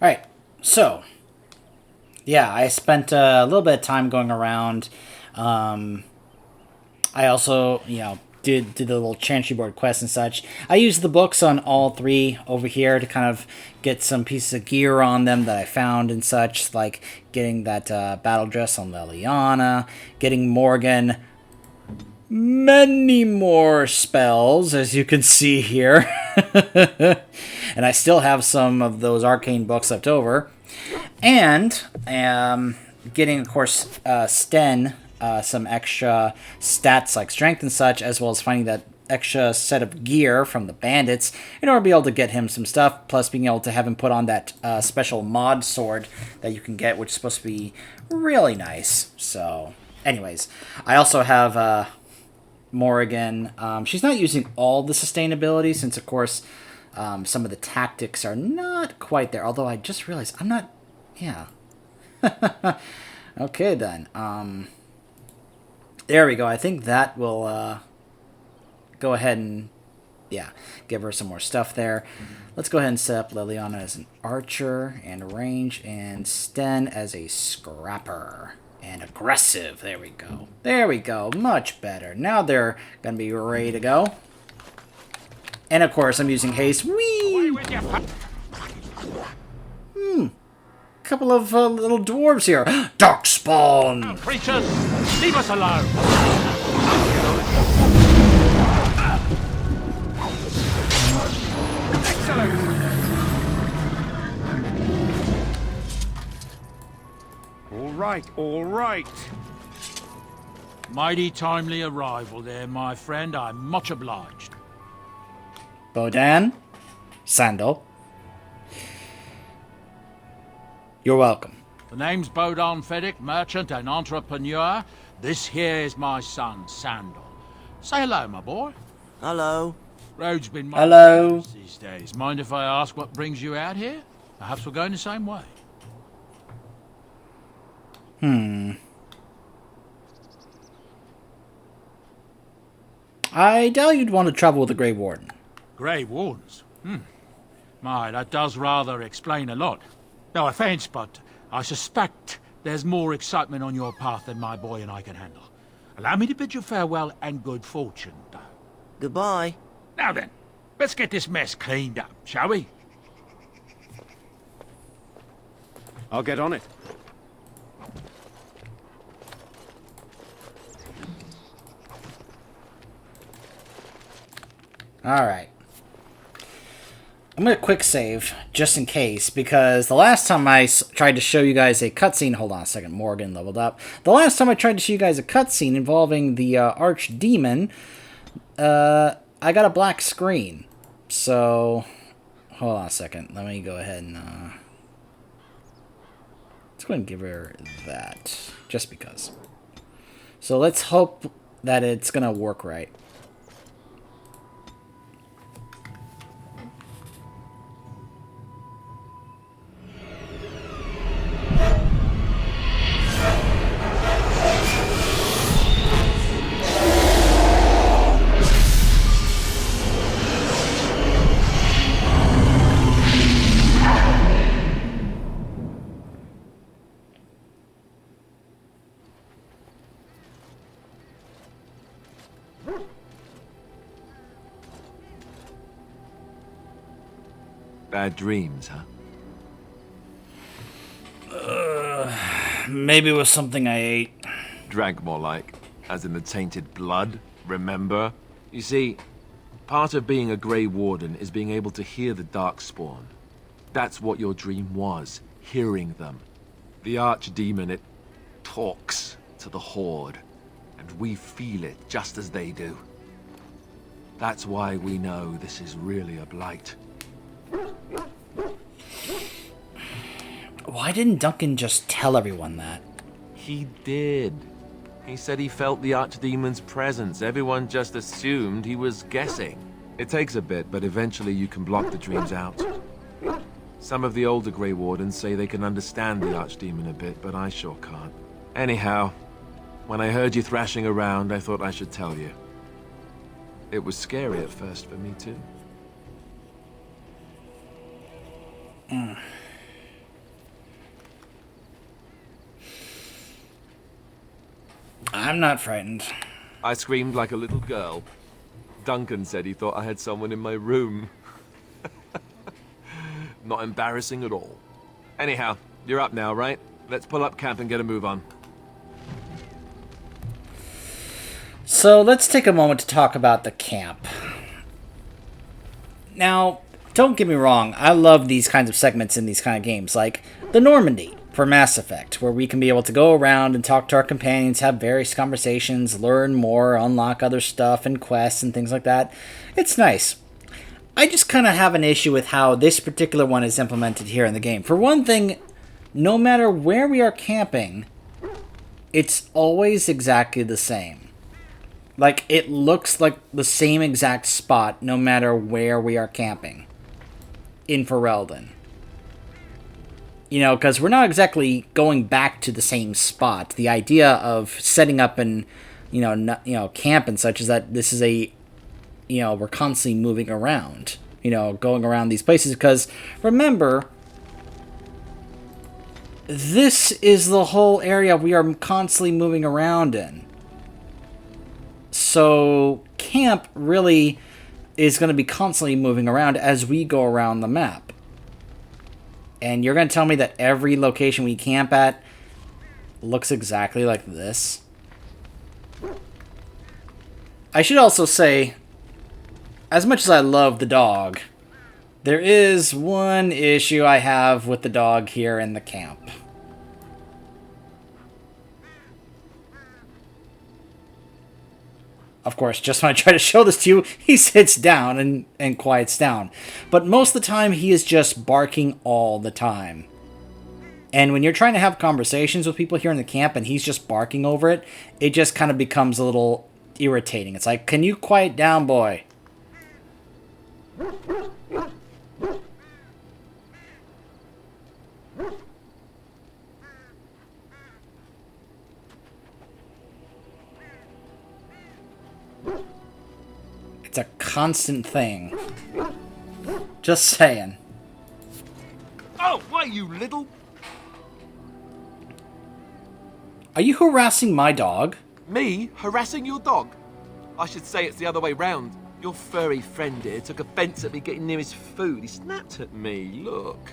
Alright, so, yeah, I spent a little bit of time going around. Um, I also, did the little chantry board quests and such. I used the books on all three over here to kind of get some pieces of gear on them that I found and such, like getting that battle dress on Liliana, getting Morgan many more spells, as you can see here. And I still have some of those arcane books left over. And getting, of course, Sten some extra stats like strength and such, as well as finding that extra set of gear from the bandits in order to be able to get him some stuff, plus being able to have him put on that special mod sword that you can get, which is supposed to be really nice. So, anyways, I also have Morrigan. She's not using all the sustainability since, of course, some of the tactics are not quite there. Although I just realized I'm not. Yeah. Okay then. There we go. I think that will go ahead and give her some more stuff there. Let's go ahead and set up Liliana as an archer and range, and Sten as a scrapper. And aggressive. There we go. There we go. Much better. Now they're going to be ready to go. And of course, I'm using haste. Whee! Couple of little dwarves here. Darkspawn! Creatures, leave us alone! Excellent! All right. Mighty timely arrival there, my friend. I'm much obliged. Bodan? Sandal? You're welcome. The name's Bodan Fedek, merchant and entrepreneur. This here is my son, Sandal. Say hello, my boy. Hello. Road's been Hello. these days. Mind if I ask what brings you out here? Perhaps we're going the same way. I doubt you'd want to travel with the Grey Warden. Grey Wardens? My, that does rather explain a lot. No offense, but I suspect there's more excitement on your path than my boy and I can handle. Allow me to bid you farewell and good fortune, though. Goodbye. Now then, let's get this mess cleaned up, shall we? I'll get on it. Alright. I'm going to quick save, just in case, because the last time I tried to show you guys a cutscene... Hold on a second, Morgan leveled up. The last time I tried to show you guys a cutscene involving the Archdemon, I got a black screen. So, hold on a second. Let me go ahead and... let's go ahead and give her that, just because. So let's hope that it's going to work right. Bad dreams, huh? Maybe it was something I ate. Drank more like, as in the tainted blood, remember? You see, part of being a Grey Warden is being able to hear the Darkspawn. That's what your dream was, hearing them. The Archdemon, it talks to the Horde, and we feel it just as they do. That's why we know this is really a blight. Why didn't Duncan just tell everyone that? He did. He said he felt the Archdemon's presence. Everyone just assumed he was guessing. It takes a bit, but eventually you can block the dreams out. Some of the older Grey Wardens say they can understand the Archdemon a bit, but I sure can't. Anyhow, when I heard you thrashing around, I thought I should tell you. It was scary at first for me, too. I'm not frightened. I screamed like a little girl. Duncan said he thought I had someone in my room. Not embarrassing at all. Anyhow, you're up now, right? Let's pull up camp and get a move on. So let's take a moment to talk about the camp. Now, don't get me wrong, I love these kinds of segments in these kind of games, like the Normandy for Mass Effect, where we can be able to go around and talk to our companions, have various conversations, learn more, unlock other stuff and quests and things like that. It's nice. I just kind of have an issue with how this particular one is implemented here in the game. For one thing, no matter where we are camping, it's always exactly the same. Like, it looks like the same exact spot no matter where we are camping in Ferelden. You know, because we're not exactly going back to the same spot. The idea of setting up and, camp and such is that this is we're constantly moving around. Going around these places. Because, remember, this is the whole area we are constantly moving around in. So, camp really is going to be constantly moving around as we go around the map. And you're going to tell me that every location we camp at looks exactly like this? I should also say, as much as I love the dog, there is one issue I have with the dog here in the camp. Of course, just when I try to show this to you, he sits down and quiets down. But most of the time, he is just barking all the time. And when you're trying to have conversations with people here in the camp and he's just barking over it, it just kind of becomes a little irritating. It's like, can you quiet down, boy? It's a constant thing. Just saying. Oh, why, you little... Are you harassing my dog? Me? Harassing your dog? I should say it's the other way round. Your furry friend here took offense at me getting near his food. He snapped at me, look.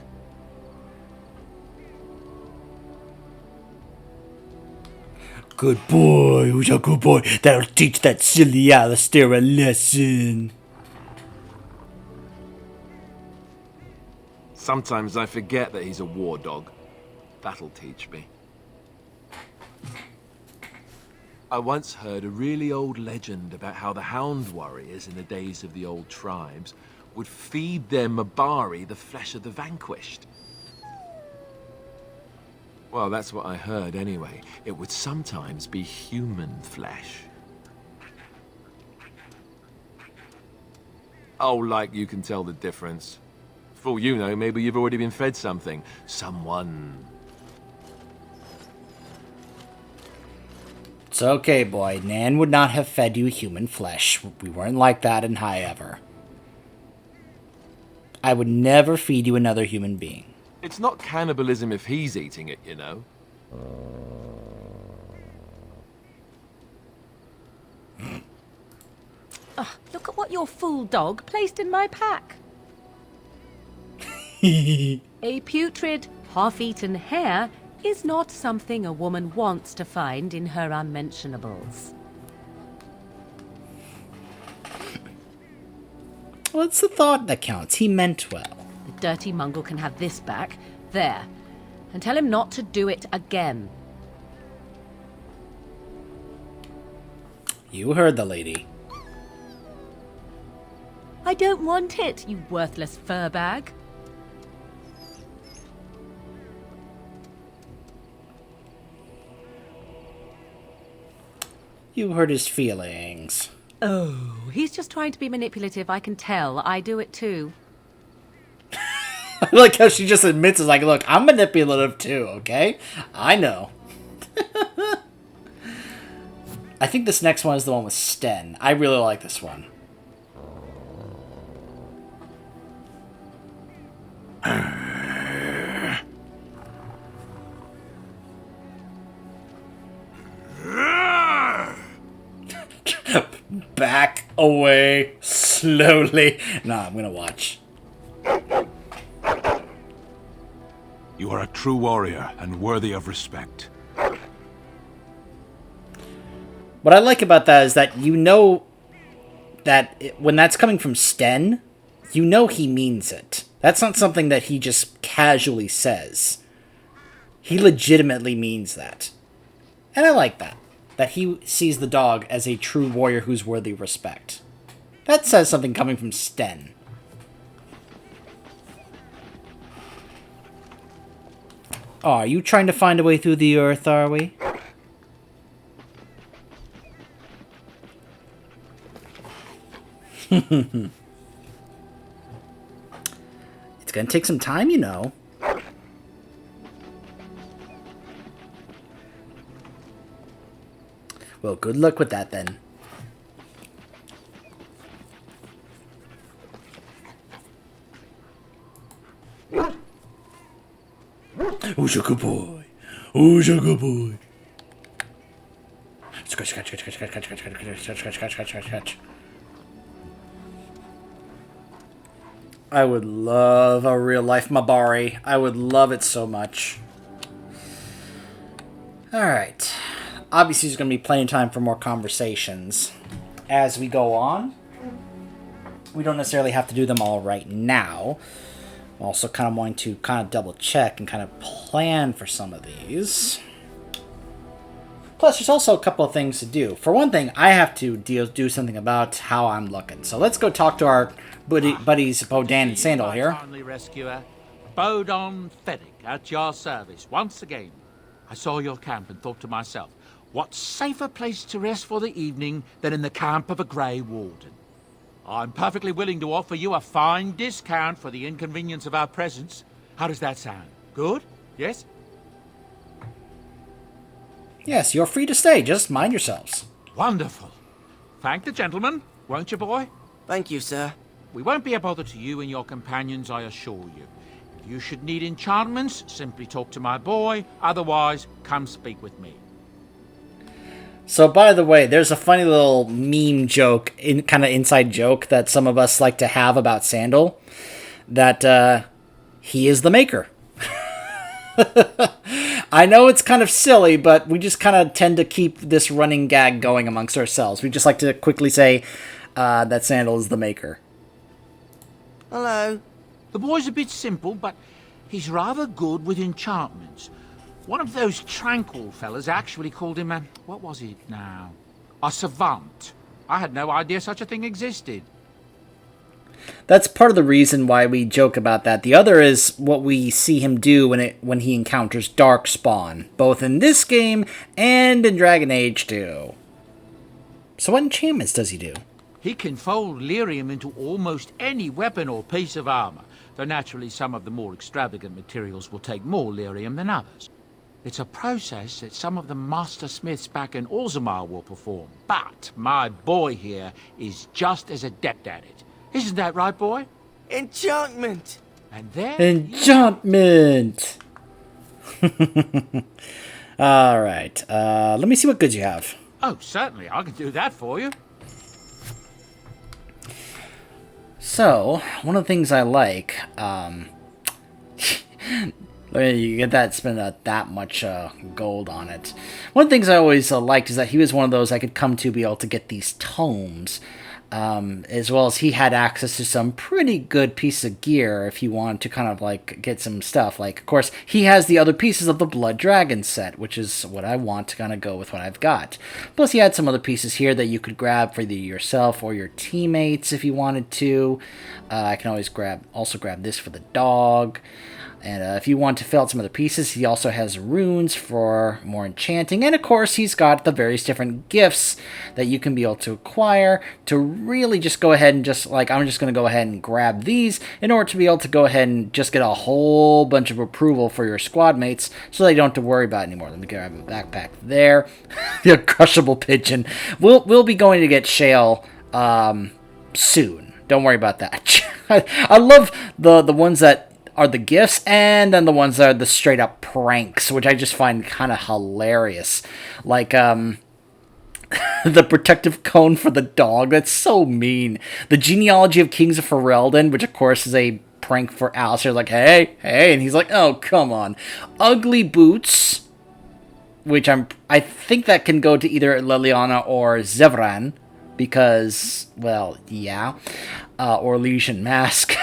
Good boy, who's a good boy? That'll teach that silly Alistair a lesson. Sometimes I forget that he's a war dog. That'll teach me. I once heard a really old legend about how the Hound warriors in the days of the old tribes would feed their Mabari the flesh of the vanquished. Well, that's what I heard anyway. It would sometimes be human flesh. Oh, like you can tell the difference. For all you know, maybe you've already been fed something. Someone. It's okay, boy. Nan would not have fed you human flesh. We weren't like that in High Ever. I would never feed you another human being. It's not cannibalism if he's eating it, you know. Look at what your fool dog placed in my pack. A putrid, half-eaten hare is not something a woman wants to find in her unmentionables. Well, it's the thought that counts. He meant well. The dirty mongrel can have this back. There. And tell him not to do it again. You heard the lady. I don't want it, you worthless fur bag. You hurt his feelings. Oh, he's just trying to be manipulative, I can tell. I do it too. I like how she just admits it's like, look, I'm manipulative too, okay? I know. I think this next one is the one with Sten. I really like this one. away slowly. Nah, I'm gonna watch. You are a true warrior and worthy of respect. What I like about that is that you know that when that's coming from Sten, you know he means it. That's not something that he just casually says. He legitimately means that. And I like that. That he sees the dog as a true warrior who's worthy of respect. That says something coming from Sten. Oh, are you trying to find a way through the earth, are we? It's gonna take some time, you know. Well, good luck with that, then. Who's a good boy? Who's a good boy? Scratch, scratch, scratch, scratch, scratch, scratch, scratch, scratch, scratch, scratch, scratch, scratch, scratch. I would love a real-life Mabari. I would love it so much. Alright. Obviously, there's going to be plenty of time for more conversations as we go on. We don't necessarily have to do them all right now. I'm also kind of wanting to kind of double-check and kind of plan for some of these. Plus, there's also a couple of things to do. For one thing, I have to do something about how I'm looking. So let's go talk to our buddies Bodan and Sandal here. Kindly rescuer, Bodon Feddick, at your service once again. I saw your camp and thought to myself, what safer place to rest for the evening than in the camp of a Grey Warden? I'm perfectly willing to offer you a fine discount for the inconvenience of our presence. How does that sound? Good? Yes? Yes, you're free to stay. Just mind yourselves. Wonderful. Thank the gentleman, won't you, boy? Thank you, sir. We won't be a bother to you and your companions, I assure you. If you should need enchantments, simply talk to my boy. Otherwise, come speak with me. So, by the way, there's a funny little meme joke, kind of inside joke, that some of us like to have about Sandal, that he is the maker. I know it's kind of silly, but we just kind of tend to keep this running gag going amongst ourselves. We just like to quickly say that Sandal is the maker. Hello. The boy's a bit simple, but he's rather good with enchantments. One of those tranquil fellas actually called him what was it now? A savant. I had no idea such a thing existed. That's part of the reason why we joke about that. The other is what we see him do when he encounters Darkspawn, both in this game and in Dragon Age 2. So what enchantments does he do? He can fold lyrium into almost any weapon or piece of armor, though naturally some of the more extravagant materials will take more lyrium than others. It's a process that some of the master smiths back in Orzammar will perform, but my boy here is just as adept at it. Isn't that right, boy? Enchantment! And there... Enchantment! Alright, let me see what goods you have. Oh, certainly, I can do that for you. So, one of the things I like, you get that, spend that much gold on it. One of the things I always liked is that he was one of those I could come to be able to get these tomes. As well as he had access to some pretty good pieces of gear if you wanted to kind of like get some stuff. Like, of course, he has the other pieces of the Blood Dragon set, which is what I want to kind of go with what I've got. Plus, he had some other pieces here that you could grab for either yourself or your teammates if you wanted to. I can always grab this for the dog. And if you want to fill out some other pieces, he also has runes for more enchanting. And of course, he's got the various different gifts that you can be able to acquire to really just go ahead and just, like, I'm just going to go ahead and grab these in order to be able to go ahead and just get a whole bunch of approval for your squad mates so they don't have to worry about it anymore. Let me grab a backpack there. The crushable pigeon. We'll be going to get Shale soon. Don't worry about that. I love the ones that are the gifts, and then the ones that are the straight up pranks, which I just find kind of hilarious. Like, The protective cone for the dog. That's so mean. The genealogy of Kings of Ferelden, which of course is a prank for Alistair. Like, hey, and he's like, oh, come on. Ugly boots, which I think that can go to either Liliana or Zevran, because, well, yeah. Or Elysian Mask.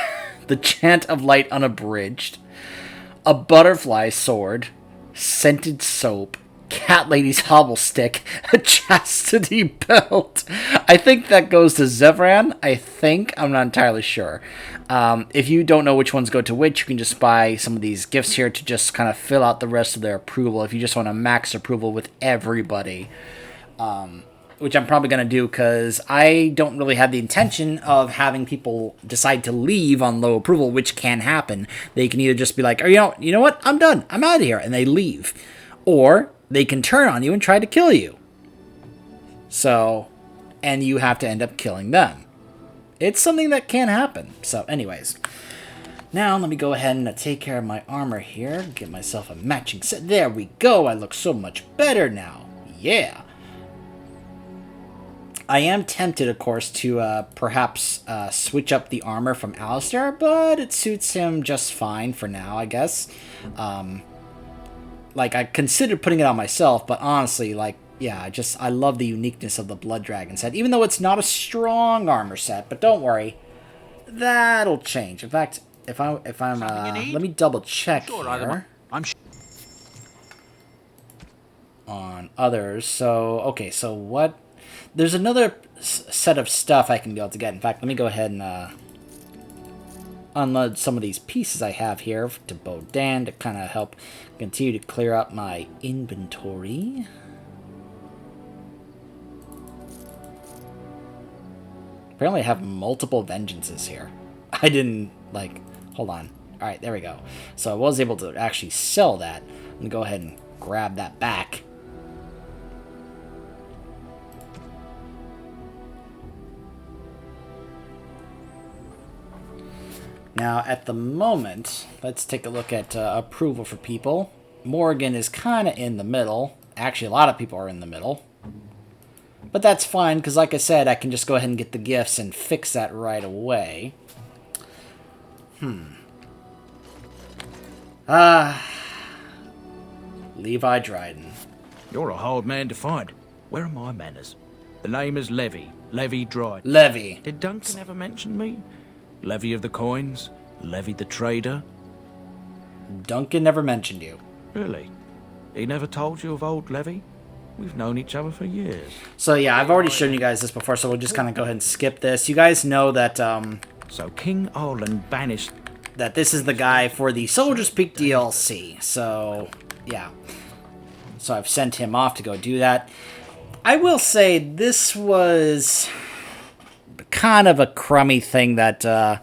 The Chant of Light Unabridged. A butterfly sword. Scented soap. Cat Lady's hobble stick, a chastity belt. I think that goes to Zevran. I'm not entirely sure. If you don't know which ones go to which, you can just buy some of these gifts here to just kind of fill out the rest of their approval. If you just want to max approval with everybody, which I'm probably going to do because I don't really have the intention of having people decide to leave on low approval, which can happen. They can either just be like, oh, you know what, I'm done, I'm out of here, and they leave, or they can turn on you and try to kill you. So, and you have to end up killing them. It's something that can happen. So, anyways. Now, let me go ahead and take care of my armor here. Get myself a matching set. There we go. I look so much better now. Yeah. I am tempted, of course, to perhaps switch up the armor from Alistair, but it suits him just fine for now, I guess. Like, I considered putting it on myself, but honestly, like, yeah, I love the uniqueness of the Blood Dragon set, even though it's not a strong armor set, but don't worry, that'll change. In fact, if I'm, let me double check here on others. So, okay, so what, there's another set of stuff I can be able to get. In fact, let me go ahead and, unload some of these pieces I have here to Bodan to kind of help continue to clear up my inventory. Apparently I have multiple vengeances here. I didn't, like, hold on. Alright, there we go. So I was able to actually sell that. I'm going to go ahead and grab that back. Now, at the moment, let's take a look at approval for people. Morgan is kind of in the middle. Actually, a lot of people are in the middle. But that's fine, because like I said, I can just go ahead and get the gifts and fix that right away. Levi Dryden. You're a hard man to find. Where are my manners? The name is Levy. Levy Dryden. Levy. Did Duncan ever mention me? Levy of the coins? Levy the trader? Duncan never mentioned you. Really? He never told you of old Levy? We've known each other for years. So yeah, I've already shown you guys this before, so we'll just kind of go ahead and skip this. You guys know that, So King Arlen banished... that this is the guy for the Soldier's Peak DLC. So, yeah. So I've sent him off to go do that. I will say this was kind of a crummy thing that the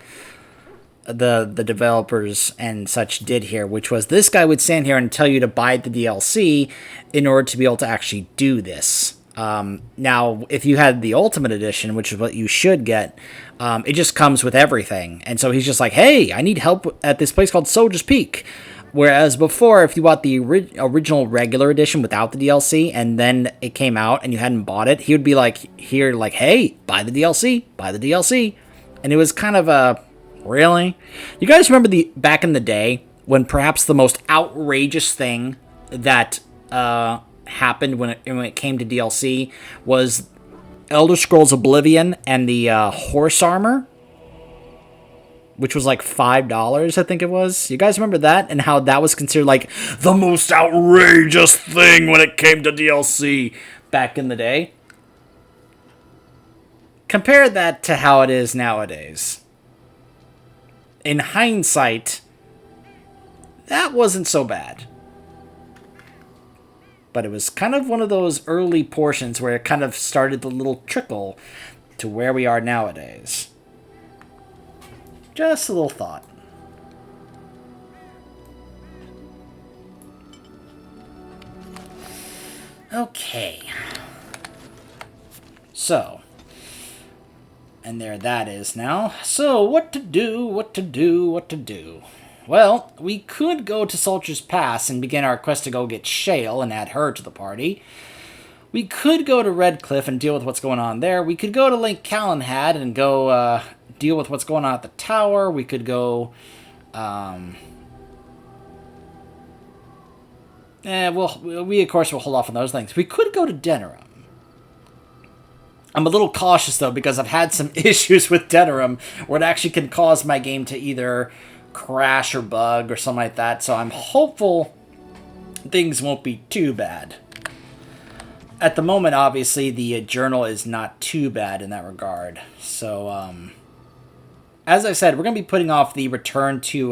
developers and such did here, which was this guy would stand here and tell you to buy the DLC in order to be able to actually do this. Now, if you had the Ultimate Edition, which is what you should get, it just comes with everything. And so he's just like, hey, I need help at this place called Soldier's Peak. Whereas before, if you bought the original regular edition without the DLC, and then it came out and you hadn't bought it, he would be like, here, like, hey, buy the DLC, buy the DLC. And it was kind of a, really? You guys remember back in the day when perhaps the most outrageous thing that happened when it came to DLC was Elder Scrolls Oblivion and the horse armor, which was like $5, I think it was. You guys remember that? And how that was considered like the most outrageous thing when it came to DLC back in the day? Compare that to how it is nowadays. In hindsight, that wasn't so bad. But it was kind of one of those early portions where it kind of started the little trickle to where we are nowadays. Just a little thought. Okay. So. And there that is now. So, what to do, what to do, what to do? Well, we could go to Soldier's Pass and begin our quest to go get Shale and add her to the party. We could go to Redcliffe and deal with what's going on there. We could go to Lake Callanhad and go deal with what's going on at the tower. We could go... we of course will hold off on those things. We could go to Denerim. I'm a little cautious, though, because I've had some issues with Denerim where it actually can cause my game to either crash or bug or something like that. So I'm hopeful things won't be too bad. At the moment, obviously, the journal is not too bad in that regard. So, as I said, we're going to be putting off the return to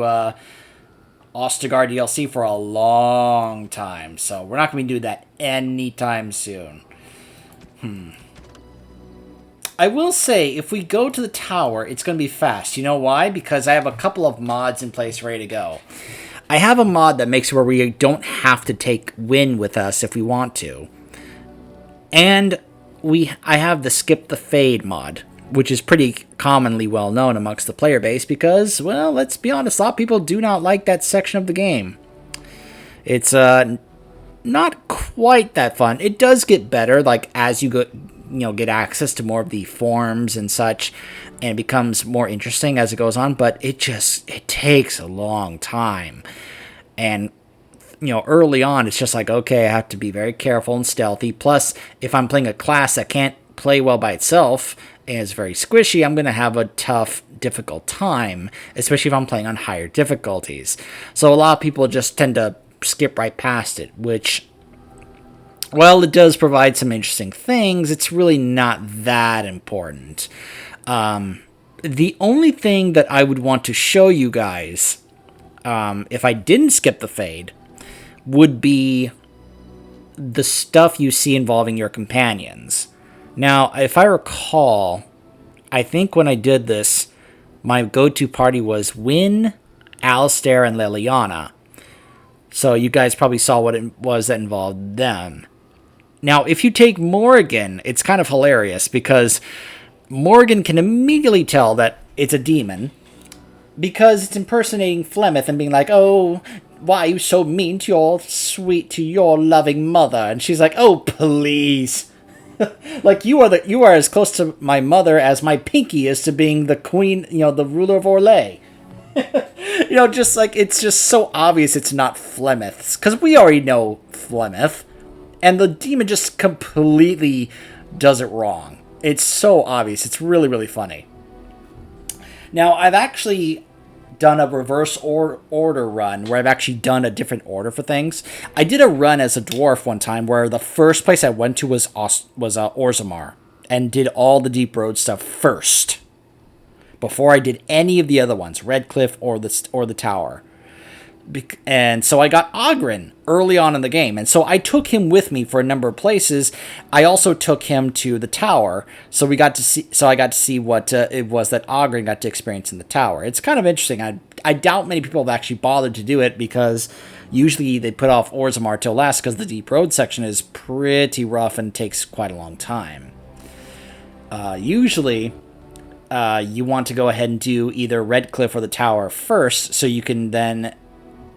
Ostagar DLC for a long time. So we're not going to be doing that anytime soon. I will say, if we go to the tower, it's going to be fast. You know why? Because I have a couple of mods in place ready to go. I have a mod that makes it where we don't have to take Win with us if we want to. And I have the Skip the Fade mod, which is pretty commonly well known amongst the player base because, well, let's be honest, a lot of people do not like that section of the game. It's not quite that fun. It does get better, like as you go, get access to more of the forms and such, and it becomes more interesting as it goes on, but it takes a long time. And early on, it's just like, okay, I have to be very careful and stealthy. Plus, if I'm playing a class that can't play well by itself and is very squishy, I'm going to have a tough, difficult time, especially if I'm playing on higher difficulties. So a lot of people just tend to skip right past it, which, well, it does provide some interesting things. It's really not that important. The only thing that I would want to show you guys, if I didn't skip the fade, would be the stuff you see involving your companions. Now, if I recall, I think when I did this, my go-to party was Wynn, Alistair, and Liliana. So you guys probably saw what it was that involved them. Now, if you take Morgan, it's kind of hilarious because Morgan can immediately tell that it's a demon because it's impersonating Flemeth and being like, oh, why are you so mean to your loving mother? And she's like, oh, please. Like, you are as close to my mother as my pinky is to being the queen, the ruler of Orlais. Just like, it's just so obvious it's not Flemeth's, because we already know Flemeth, and the demon just completely does it wrong. It's so obvious. It's really, really funny. Now, I've actually done a reverse order run where I've actually done a different order for things. I did a run as a dwarf one time where the first place I went to was Orzammar and did all the Deep Road stuff first before I did any of the other ones, Redcliffe or the Tower. And so I got Oghren early on in the game, and so I took him with me for a number of places. I also took him to the Tower, so I got to see what it was that Oghren got to experience in the Tower. It's kind of interesting. I doubt many people have actually bothered to do it because usually they put off Orzammar till last because the Deep Road section is pretty rough and takes quite a long time. Usually, you want to go ahead and do either Redcliffe or the Tower first, so you can then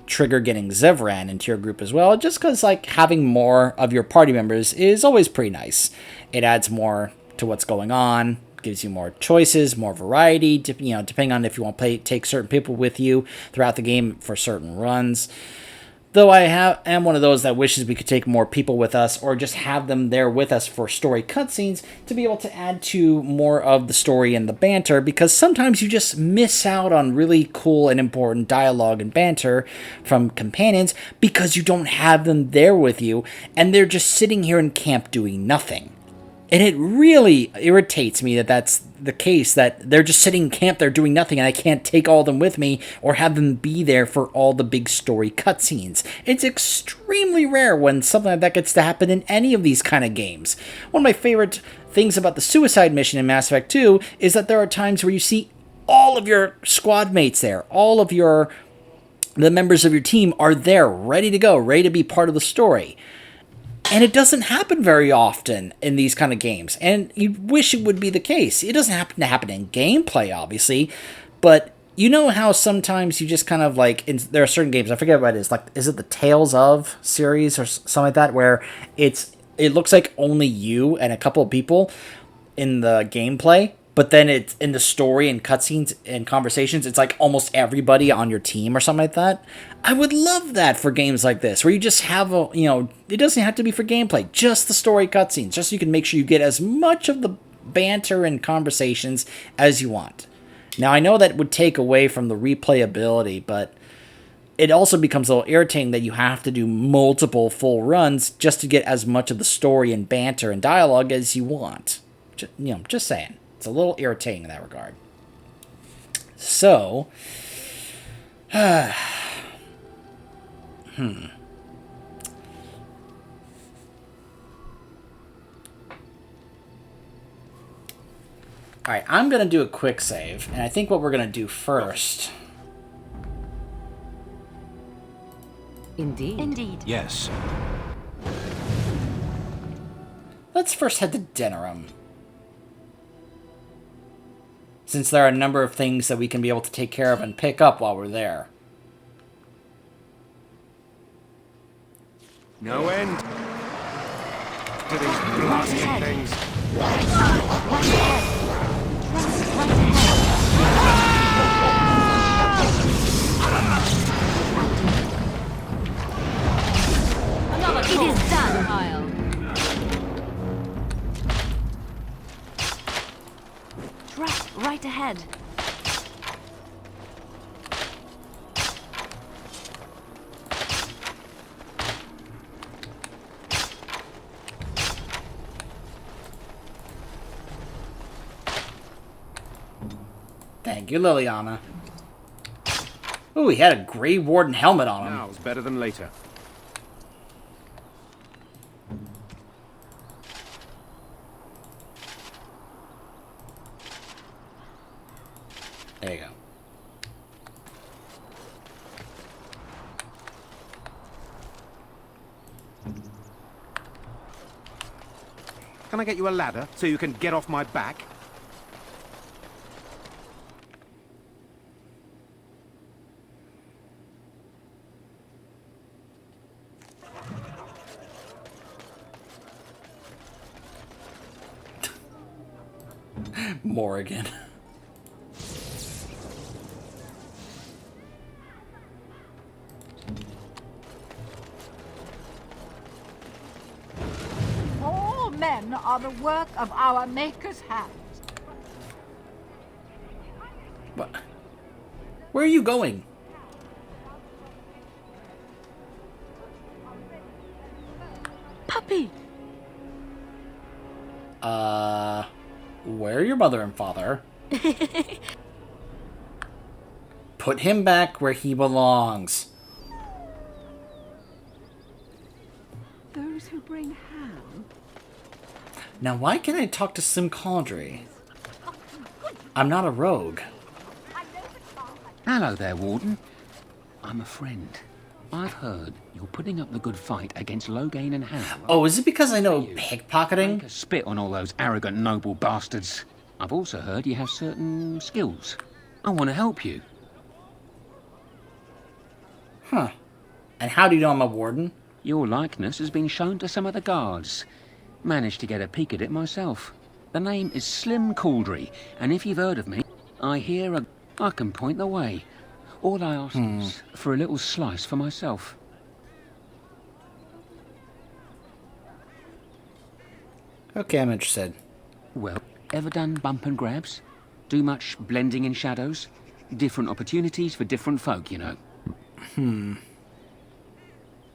trigger getting Zevran into your group as well, just because like having more of your party members is always pretty nice. It adds more to what's going on, gives you more choices, more variety, depending on if you want to take certain people with you throughout the game for certain runs. Though I am one of those that wishes we could take more people with us or just have them there with us for story cutscenes to be able to add to more of the story and the banter, because sometimes you just miss out on really cool and important dialogue and banter from companions because you don't have them there with you and they're just sitting here in camp doing nothing. And it really irritates me that that's the case, that they're just sitting in camp there doing nothing and I can't take all of them with me or have them be there for all the big story cutscenes. It's extremely rare when something like that gets to happen in any of these kind of games. One of my favorite things about the suicide mission in Mass Effect 2 is that there are times where you see all of your squad mates there, all of the members of your team are there, ready to go, ready to be part of the story. And it doesn't happen very often in these kind of games. And you wish it would be the case. It doesn't happen to happen in gameplay, obviously. But you know how sometimes you just kind of like... there are certain games, I forget what it is. Like, is it the Tales of series or something like that? Where it's it looks like only you and a couple of people in the gameplay, but then it's in the story and cutscenes and conversations, it's like almost everybody on your team or something like that. I would love that for games like this, where you just have a, it doesn't have to be for gameplay, just the story cutscenes, just so you can make sure you get as much of the banter and conversations as you want. Now, I know that would take away from the replayability, but it also becomes a little irritating that you have to do multiple full runs just to get as much of the story and banter and dialogue as you want. Just saying. It's a little irritating in that regard. So, Alright, I'm going to do a quick save, and I think what we're going to do first... Indeed. Yes. Let's first head to Denerim, since there are a number of things that we can be able to take care of and pick up while we're there. No end to these blasted things. It is done, Kyle. Right ahead. Thank you, Liliana. Ooh, he had a Grey Warden helmet on him. Now's better than later. There you go. Can I get you a ladder so you can get off my back? Morrigan. All men are the work of our Maker's hands. What? Where are you going? Puppy! Where are your mother and father? Put him back where he belongs. Those who bring ham. Now, why can't I talk to Sim Condry? I'm not a rogue. Hello there, Warden. I'm a friend. I've heard you're putting up the good fight against Loghain and Hannah. Right? Oh, is it because I know pickpocketing? Make a spit on all those arrogant noble bastards. I've also heard you have certain skills. I want to help you. Huh. And how do you know I'm a warden? Your likeness has been shown to some of the guards. Managed to get a peek at it myself. The name is Slim Cauldry, and if you've heard of me, I can point the way. All I ask is for a little slice for myself. Okay, I'm interested. Well, ever done bump and grabs? Do much blending in shadows? Different opportunities for different folk, you know.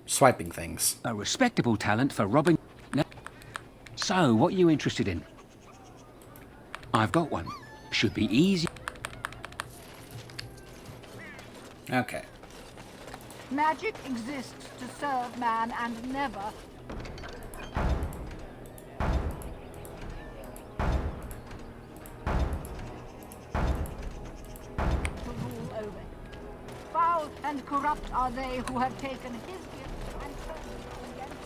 Swiping things. A respectable talent for robbing... So, what are you interested in? I've got one. Should be easy. Okay. Magic exists to serve man and never to rule over. Foul and corrupt are they who have taken his gift and turned it against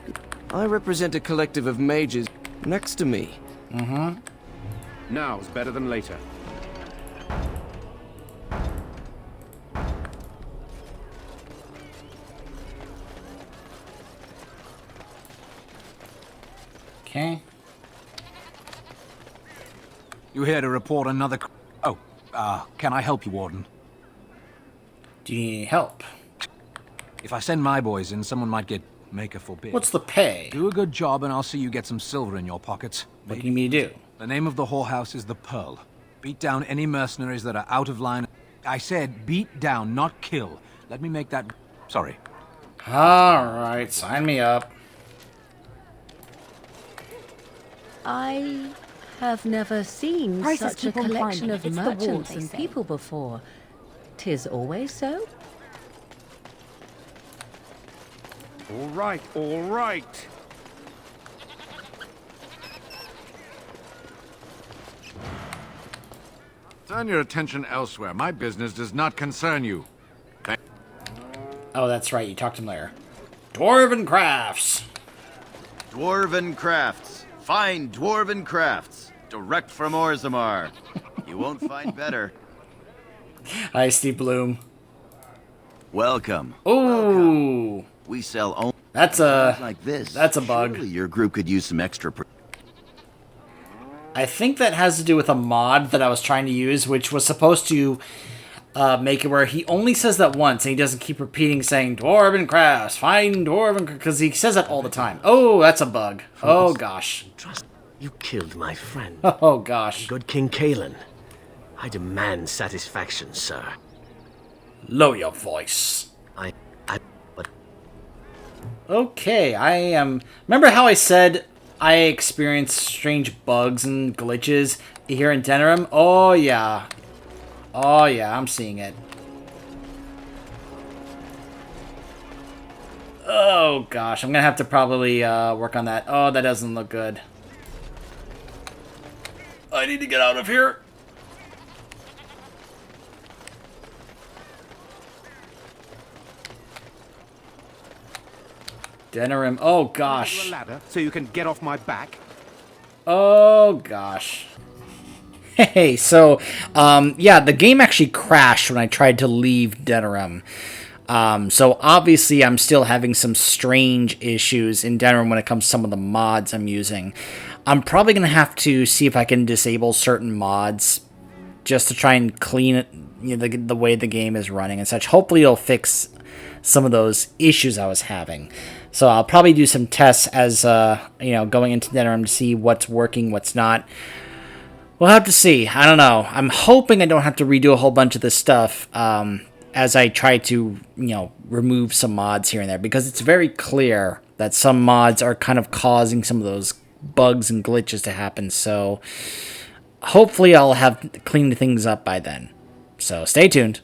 him. I represent a collective of mages next to me. Now's better than later. Okay. You here to report another... can I help you, Warden? Do you need any help? If I send my boys in, someone might get Maker forbid. What's the pay? Do a good job and I'll see you get some silver in your pockets. What do you mean to do? The name of the whorehouse is the Pearl. Beat down any mercenaries that are out of line. I said beat down, not kill. Let me make that... Sorry. Alright, sign me up. I have never seen Prices such a keep on collection climbing. of It's the war, merchants they and say. people before. 'Tis always so? All right, all right. Turn your attention elsewhere. My business does not concern you. Oh, that's right. You talked to him later. Dwarven crafts. Dwarven crafts. Fine dwarven crafts. Direct from Orzammar. You won't find better. Hi, Steve Bloom. Welcome. Ooh. We sell only That's a... like this. That's a bug. Surely your group could use some extra... I think that has to do with a mod that I was trying to use, which was supposed to make it where he only says that once, and he doesn't keep repeating saying, Dwarven crafts, fine Dwarven... Because he says that all the time. Oh, that's a bug. Oh, gosh. Trust. You killed my friend. Oh, gosh. Good King Kalen. I demand satisfaction, sir. Lower your voice. But... Okay, I am... Remember how I said I experienced strange bugs and glitches here in Denerim? Oh, yeah. Oh, yeah, I'm seeing it. Oh, gosh, I'm gonna have to probably work on that. Oh, that doesn't look good. I need to get out of here. Denerim. Oh, gosh. A ladder so you can get off my back. Oh, gosh. Hey, so, yeah, the game actually crashed when I tried to leave Denerim. So, obviously, I'm still having some strange issues in Denerim when it comes to some of the mods I'm using. I'm probably going to have to see if I can disable certain mods just to try and clean it, you know, the way the game is running and such. Hopefully, it'll fix some of those issues I was having. So I'll probably do some tests as, you know, going into Denerim to see what's working, what's not. We'll have to see. I don't know. I'm hoping I don't have to redo a whole bunch of this stuff as I try to, you know, remove some mods here and there. Because it's very clear that some mods are kind of causing some of those bugs and glitches to happen. So hopefully I'll have cleaned things up by then. So stay tuned.